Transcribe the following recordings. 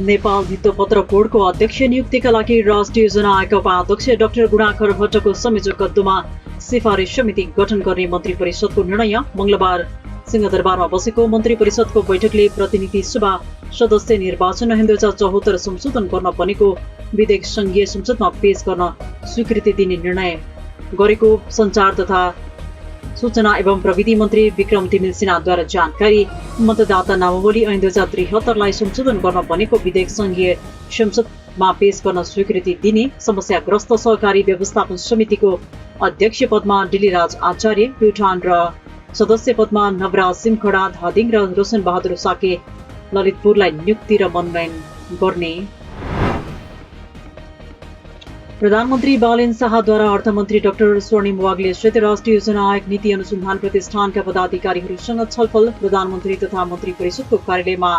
नेपाल भित्तपत्र बोर्डको अध्यक्ष नियुक्तिका लागि राष्ट्रिय योजना आयोगका उपाध्यक्ष डाक्टर गुणाकर भट्टको संयोजक गद्दुमा सिफारिस समिति गठन गर्ने मन्त्री परिषदको निर्णय। मंगलबार सिंहदरबारमा बसेको मन्त्री परिषदको बैठकले प्रतिनिधि सभा सदस्य निर्वाचन ऐन 2074 संशोधन गर्न बनेको विधेयक संघीय संसदमा पेश गर्न स्वीकृति दिने निर्णय गरेको सञ्चार तथा सूचना एवं प्रविधि मन्त्री विक्रम तिमिल सिन्हाद्वारा जानकारी। मतदाता नामावली ऐन 2073 लाई संशोधन गर्न बनेको विधेयक संघीय संसदमा पेश गर्न स्वीकृति दिने। समस्याग्रस्त सहकारी व्यवस्थापन समितिको अध्यक्ष पदमा डिलीराज आचार्य प्युठान र सदस्य पदमा नवराज सिमखडा धादिङ र रोशन बहादुर साके ललितपुरलाई नियुक्ति र मनोनयन गर्ने। प्रधानमन्त्री बालेन शाहद्वारा अर्थमन्त्री डाक्टर स्वर्णिम वाग्ले सहित राष्ट्रिय योजना आयोग नीति अनुसन्धान प्रतिष्ठानका पदाधिकारीहरूसँग छलफल। प्रधानमन्त्री तथा मन्त्री परिषदको कार्यालयमा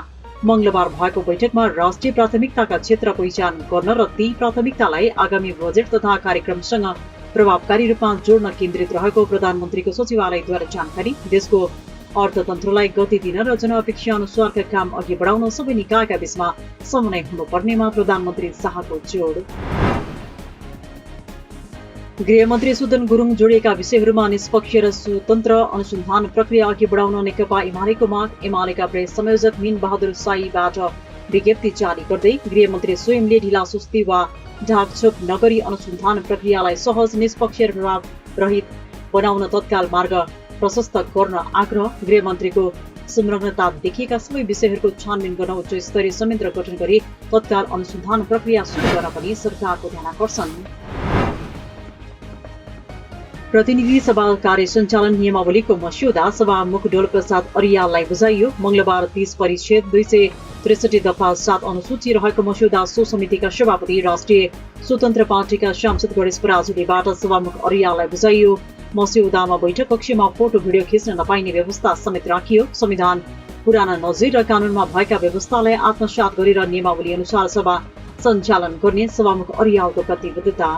मंगलबार भएको बैठकमा राष्ट्रिय प्राथमिकताका क्षेत्र पहिचान गर्न र ती प्राथमिकतालाई आगामी बजेट तथा कार्यक्रमसँग प्रभावकारी रूपमा जोड्न केन्द्रित रहेको प्रधानमन्त्रीको सचिवालयद्वारा जानकारी। देशको अर्थतन्त्रलाई गति दिन र जनअपेक्षा अनुसारका काम अघि बढाउन सबै निकायका बीचमा समन्वय हुनुपर्नेमा प्रधानमन्त्री शाहको जोड। गृहमन्त्री सुदन गुरुङ जोडिएका विषयहरूमा निष्पक्ष र स्वतन्त्र अनुसन्धान प्रक्रिया अघि बढाउन नेकपा एमालेको माग। एमालेका प्रेस संयोजक मिन बहादुर साईबाट विज्ञप्ति जारी गर्दै गृहमन्त्री स्वयंले ढिलासुस्ती वा ढाकछोप नगरी अनुसन्धान प्रक्रियालाई सहज निष्पक्ष र रहित बनाउन तत्काल मार्ग प्रशस्त गर्न आग्रह। गृहमन्त्रीको संलग्नता देखिएका सबै विषयहरूको छानबिन गर्न उच्च स्तरीय संयन्त्र गठन गरी तत्काल अनुसन्धान प्रक्रिया सुरु गर्न पनि सरकारको ध्यानाकर्षण। प्रतिनिधि सभा कार्य सञ्चालन नियमावलीको मस्यौदा सभामुख डोलप्रसाद अरियाललाई बुझाइयो। मंगलबार 30 परिच्छेद 263 दफा 7 अनुसूची रहेको मस्यौदा सो समितिका सभापति राष्ट्रिय स्वतन्त्र पार्टीका सांसद गणेश पराजुलीबाट सभामुख अरियाललाई बुझाइयो। मस्यौदामा बैठक कक्षमा फोटो भिडियो खिच्न नपाइने व्यवस्था समेत राखियो। संविधान पुराना नजिर र कानूनमा भएका व्यवस्थालाई आत्मसात गरेर नियमावली अनुसार सभा सञ्चालन गर्ने सभामुख अरियालको प्रतिबद्धता।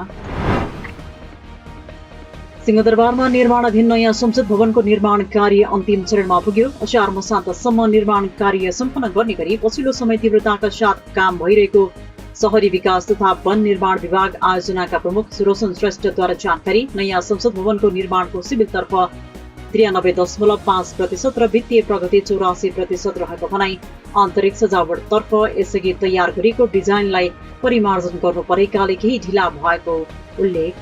सिंहदरबारमा निर्माणाधीन नयाँ संसद भवनको निर्माण कार्य अन्तिम चरणमा पुग्यो। असार मसान्तसम्म निर्माण कार्य सम्पन्न गर्ने गरी पछिल्लो समय तीव्रताका साथ काम भइरहेको शहरी विकास तथा वन निर्माण विभाग आयोजनाका प्रमुख रोशन श्रेष्ठद्वारा जानकारी। नयाँ संसद भवनको निर्माणको सिभिलतर्फ 93.5% र वित्तीय प्रगति 84% रहेको भनाई। आन्तरिक सजावटतर्फ यसअघि तयार गरेको डिजाइनलाई परिमार्जन गर्नु परेकाले केही ढिला भएको उल्लेख।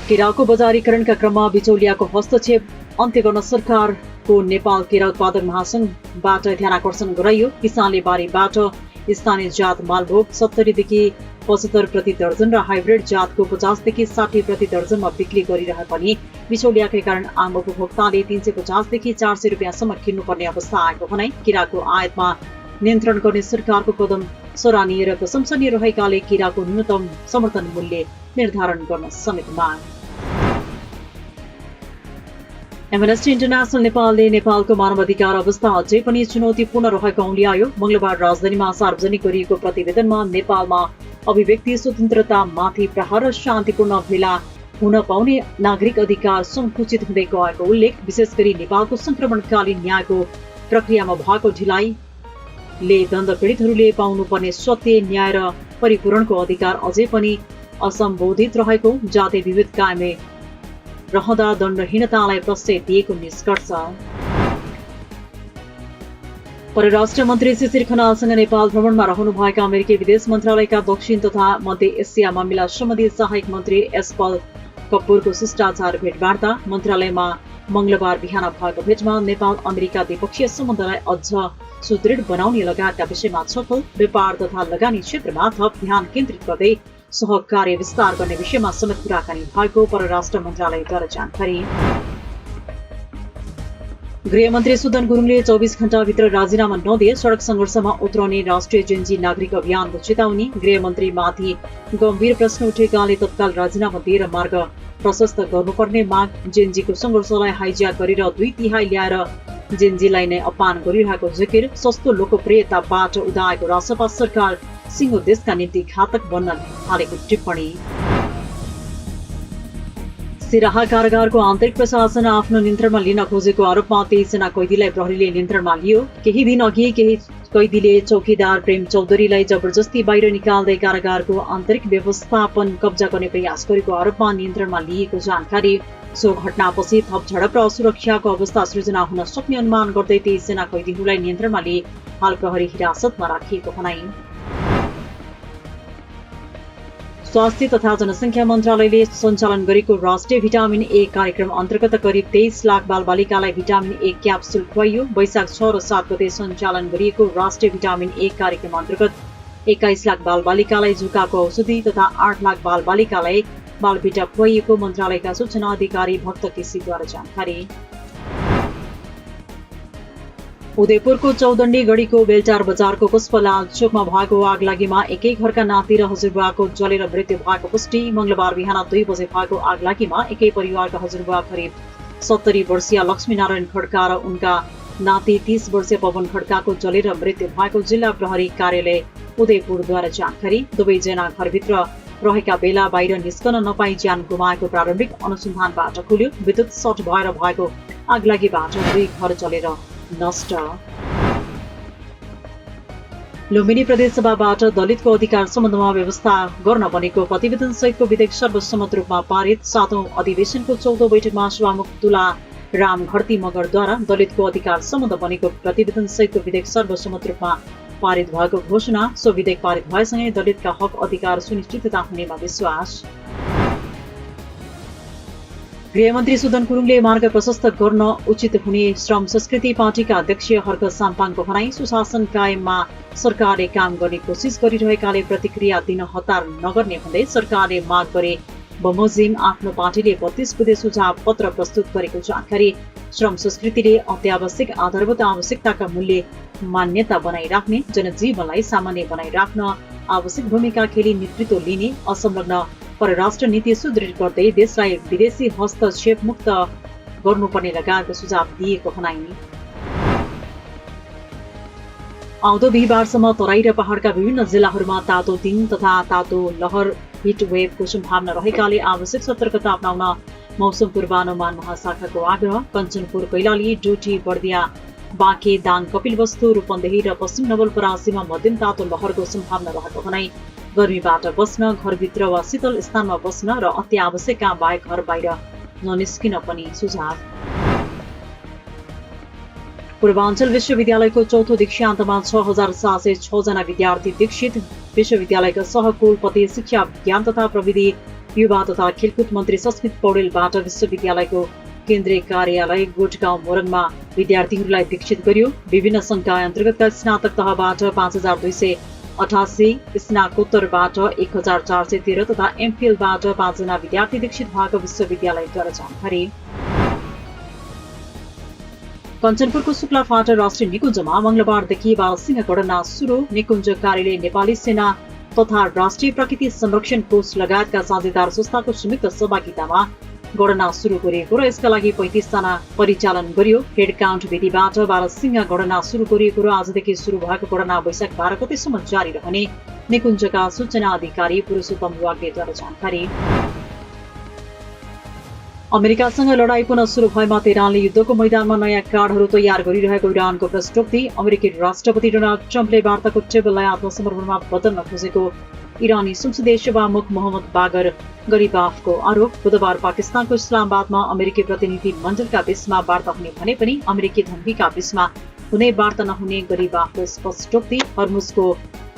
केराको बजारीकरणका क्रममा बिचौलियाको हस्तक्षेप अन्त्य गर्न सरकारको नेपाल केरा उत्पादक महासंघबाट ध्यानाकर्षण गराइयो। किसानले बारीबाट स्थानीय जात मालभोग 70 देखि 75 प्रति दर्जन र हाइब्रिड जातको 50 देखि 60 प्रति दर्जनमा बिक्री गरिरहे पनि बिचौलियाकै कारण आम उपभोक्ताले 350 देखि 400 रुपियाँसम्म किन्नुपर्ने अवस्था आएको भनाई। केराको आयातमा नियन्त्रण गर्ने सरकारको कदम सराहनीय र प्रशंसनीय रहेकाले केराको न्यूनतम समर्थन मूल्य निर्धारण गर्न समेत माग। एमनेस्टी इन्टरनेशनल नेपालले नेपालको मानवाधिकार अवस्था अझै पनि चुनौतीपूर्ण रहेको औल्यायो। मंगलबार राजधानीमा सार्वजनिक गरिएको प्रतिवेदनमा नेपालमा अभिव्यक्ति स्वतन्त्रतामाथि प्रहार र शान्तिपूर्ण भेला हुन पाउने नागरिक अधिकार संकुचित हुँदै गएको उल्लेख। विशेष गरी नेपालको संक्रमणकालीन न्यायको प्रक्रियामा भएको ढिलाइले दण्ड पीडितहरूले पाउनुपर्ने सत्य न्याय र परिपूरणको अधिकार अझै पनि असम्बोधित रहेको, जातीय विभेद कायमै रहँदा दण्डहीनतालाई प्रश्रय दिएको निष्कर्ष। परराष्ट्र मन्त्री शिशिर खनालसँग नेपाल भ्रमणमा रहनुभएका अमेरिकी विदेश मन्त्रालयका दक्षिण तथा मध्य एसिया मामिला सम्बन्धी सहायक मन्त्री एसपल कपुरको शिष्टाचार भेटवार्ता। मन्त्रालयमा मंगलबार बिहान भएको भेटमा नेपाल अमेरिका द्विपक्षीय सम्बन्धलाई अझ सुदृढ बनाउने लगायतका विषयमा छलफल। व्यापार तथा लगानी क्षेत्रमा थप ध्यान केन्द्रित गर्दै सहकार्य विस्तार गर्ने विषयमा समेत कुराकानी भएको परराष्ट्र मन्त्रालयद्वारा जानकारी। गृहमन्त्री सुदन गुरुङले 24 घण्टाभित्र राजीनामा नदिए सड़क संघर्षमा उत्रने राष्ट्रिय जेनजी नागरिक अभियानको चेतावनी। गृहमन्त्रीमाथि गम्भीर प्रश्न उठेकाले तत्काल राजीनामा दिएर मार्ग प्रशस्त गर्नुपर्ने माग। जेनजीको संघर्षलाई हाइज्याक गरेर 2/3 ल्याएर जेनजीलाई नै अपमान गरिरहेको जिकिर। सस्तो लोकप्रियताबाट उदाएको रासपा सरकार सिङ्गो देशका निम्ति घातक बन्न थालेको टिप्पणी। सिराहा कारागारको आन्तरिक प्रशासन आफ्नो नियन्त्रणमा लिन खोजेको आरोपमा 23 जना कैदीलाई प्रहरीले नियन्त्रणमा लियो। केही दिन अघि केही कैदीले चौकीदार प्रेम चौधरीलाई जबरजस्ती बाहिर निकाल्दै कारागारको आन्तरिक व्यवस्थापन कब्जा गर्ने प्रयास गरेको आरोपमा नियन्त्रणमा लिएको जानकारी। सो घटनापछि थप झडप र असुरक्षाको अवस्था सृजना हुन सक्ने अनुमान गर्दै 23 जना कैदीहरूलाई नियन्त्रणमा लिई हाल प्रहरी हिरासतमा राखिएको भनाई। स्वास्थ्य तथा जनसङ्ख्या मन्त्रालयले सञ्चालन गरेको राष्ट्रिय भिटामिन ए कार्यक्रम अन्तर्गत करिब 23 लाख बालबालिकालाई भिटामिन ए क्याप्सुल खुवाइयो। वैशाख 6 र 7 गते सञ्चालन गरिएको राष्ट्रिय भिटामिन ए कार्यक्रम अन्तर्गत 21 लाख बालबालिकालाई जुकाको औषधि तथा 8 लाख बालबालिकालाई बालभिटा खुवाइएको मन्त्रालयका सूचना अधिकारी भक्त केसीद्वारा जानकारी। उदयपुरको चौदण्डी गढीको बेलटार बजारको पुष्पलाल चोकमा भएको आगलागीमा एकै घरका नाति र हजुरबुवाको जलेर मृत्यु भएको पुष्टि। मंगलबार बिहान 2 बजे भएको आगलागीमा एकै परिवारका हजुरबुवा करिब 70 वर्षीय लक्ष्मीनारायण खड्का र उनका नाति 30 वर्षीय पवन खड्काको जलेर मृत्यु भएको जिल्ला प्रहरी कार्यालय उदयपुरद्वारा जानकारी। दुवैजना घरभित्र रहेका बेला बाहिर निस्कन नपाई ज्यान गुमाएको प्रारम्भिक अनुसन्धानबाट खुल्यो। विद्युत सर्ट भएर भएको आगलागीबाट 2 घर जलेर नष्ट। लुम्बिनी प्रदेशसभाबाट दलितको अधिकार सम्बन्धमा व्यवस्था गर्न बनेको प्रतिवेदन सहितको विधेयक सर्वसम्मत रूपमा पारित। 7औं अधिवेशनको 14औं बैठकमा सभामुख तुलाराम घरती मगरद्वारा दलितको अधिकार सम्बन्ध बनेको प्रतिवेदन सहितको विधेयक सर्वसम्मत रूपमा पारित भएको घोषणा। सो विधेयक पारित भएसँगै दलितका हक अधिकार सुनिश्चितता हुनेमा विश्वास। गृहमन्त्री सुदन गुरुङले मार्ग प्रशस्त गर्न उचित हुने श्रम संस्कृति पार्टीका अध्यक्ष हर्क साम्पाङको भनाई। सुशासन कायममा सरकारले काम गर्ने कोसिस गरिरहेकाले प्रतिक्रिया दिन हतार नगर्ने भन्दै सरकारले माग गरे बमोजिम आफ्नो पार्टीले 32 बुँदे सुझाव पत्र प्रस्तुत गरेको जानकारी। श्रम संस्कृतिले अत्यावश्यक आधारभूत आवश्यकताका मूल्य मान्यता बनाइराख्ने, जनजीवनलाई सामान्य बनाइराख्न आवश्यक भूमिका खेली नेतृत्व लिने, असंलग्न परराष्ट्र नीति सुदृढ गर्दै देशलाई विदेशी हस्तक्षेप मुक्त गर्नुपर्ने लगायतका सुझाव दिएको भनाइन्। आउँदो बिहिबारसम्म तराई र पहाड़का विभिन्न जिल्लाहरूमा तातो दिन तथा तातो लहर हिट वेभको सम्भावना रहेकाले आवश्यक सतर्कता अपनाउन मौसम पूर्वानुमान महाशाखाको आग्रह। कञ्चनपुर, कैलाली, डोटी, बर्दिया, बाँके, दाङ, कपिलवस्तु, रूपन्देही र पश्चिम नवलपरासीमा मध्यम तातो लहरको सम्भावना रहेको भनाई। गर्मीबाट बस्न, घरभित्र वा शीतल स्थानमा बस्न र अत्यावश्यक काम बाहेक घर बाहिर ननिस्किन पनि सुझाव। पूर्वाञ्चल विश्वविद्यालयको चौथो दीक्षान्तमा 6706 जना विद्यार्थी दीक्षित। विश्वविद्यालयका सहकुलपति शिक्षा विज्ञान तथा प्रविधि युवा तथा खेलकुद मन्त्री सस्मित पौडेलबाट विश्वविद्यालयको केन्द्रीय कार्यालय गोठगाउँ मोरङमा विद्यार्थीहरूलाई दीक्षित गरियो। विभिन्न संकाय अन्तर्गतका स्नातक तहबाट 5288, स्नाकोत्तरबाट 1413 तथा एमफिलबाट 5 जना विद्यार्थी दीक्षित भएको विश्वविद्यालयद्वारा जानकारी। कञ्चनपुरको शुक्ला फाटा राष्ट्रिय निकुञ्जमा मंगलबारदेखि बालसिंह गणना सुरु। निकुञ्ज कार्यालय, नेपाली सेना तथा राष्ट्रिय प्रकृति संरक्षण कोष लगायतका साझेदार संस्थाको संयुक्त सहभागितामा गणना सुरु गरिएको र यसका लागि 35 जना परिचालन गरियो। हेड काउन्ट विधिबाट बालसिंह गणना सुरु गरिएको र आजदेखि सुरु भएको गणना वैशाख 12 गतेसम्म जारी रहने निकुञ्जका सूचना अधिकारी पुरुषोत्तम वाग्लेद्वारा जानकारी। अमेरिकासँग लडाईँ पुनः सुरु भएमा तेहरानले युद्धको मैदानमा नयाँ कार्डहरू तयार गरिरहेको इरानको प्रश्नोक्ति। अमेरिकी राष्ट्रपति डोनाल्ड ट्रम्पले वार्ताको टेबललाई आत्मसमर्पणमा बदल्न खोजेको इरानी संसदीय सभामुख मोहम्मद बागर गरिबाफको आरोप। बुधबार पाकिस्तानको इस्लामाबादमा अमेरिकी प्रतिनिधि मण्डलका बीचमा वार्ता हुने भने पनि अमेरिकी धम्कीका बीचमा हुने वार्ता नहुने गरिबाफको स्पष्टोक्ति। हर्मुजको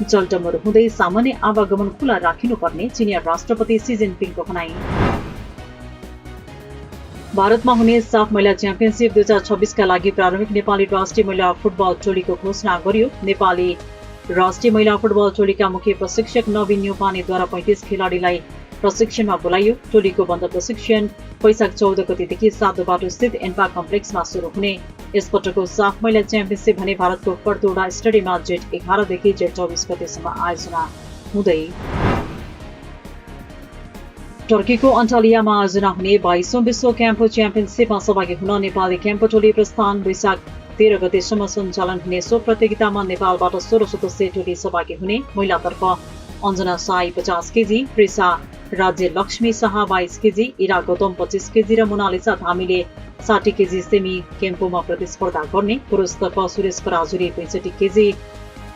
जलडमर हुँदै सामान्य आवागमन खुला राखिनुपर्ने चिनिया राष्ट्रपति सी जिनपिङको भनाई। भारतमा हुने साफ महिला च्याम्पियनशिप 2026 का लागि प्रारम्भिक नेपाली राष्ट्रिय महिला फुटबल टोलीको घोषणा गरियो। नेपाली राष्ट्रिय महिला फुटबल टोलीका मुख्य प्रशिक्षक नवीन न्यौपानेद्वारा 35 खेलाडीलाई प्रशिक्षणमा बोलाइयो। टोलीको बन्द प्रशिक्षण वैशाख 14 गतेदेखि सातोबाटो स्थित एन्पा कम्प्लेक्समा सुरु हुने। यसपटकको साफ महिला च्याम्पियनशिप भने भारतको परतोडा स्टेडियममा जेठ 11 देखि जेठ 24 गतेसम्म आयोजना हुँदै। टर्कीको अन्टालियामा आयोजना हुने 22औं विश्व क्याम्पो च्याम्पियनशिपमा सहभागी हुन नेपाली क्याम्पो टोली प्रस्थान। वैशाख 13 गतेसम्म सञ्चालन हुने सो प्रतियोगितामा नेपालबाट 16 सदस्यीय टोली सहभागी हुने। महिलातर्फ अञ्जना साई 50 केजी, प्रेसा राज्य लक्ष्मी शाह 22 केजी, इरा गौतम 25 केजी र मोनालिसा धामीले 60 केजी सेमी केम्पोमा प्रतिस्पर्धा गर्ने। पुरुषतर्फ सुरेश पराजुली 65 केजी,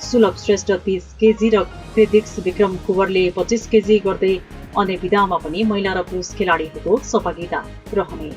सुलभ श्रेष्ठ 30 केजी र क्रेडिक्स विक्रम कुवरले 25 केजी गर्दै अन्य विधामा पनि महिला र पुरुष खेलाडीहरूको सहभागिता रहने।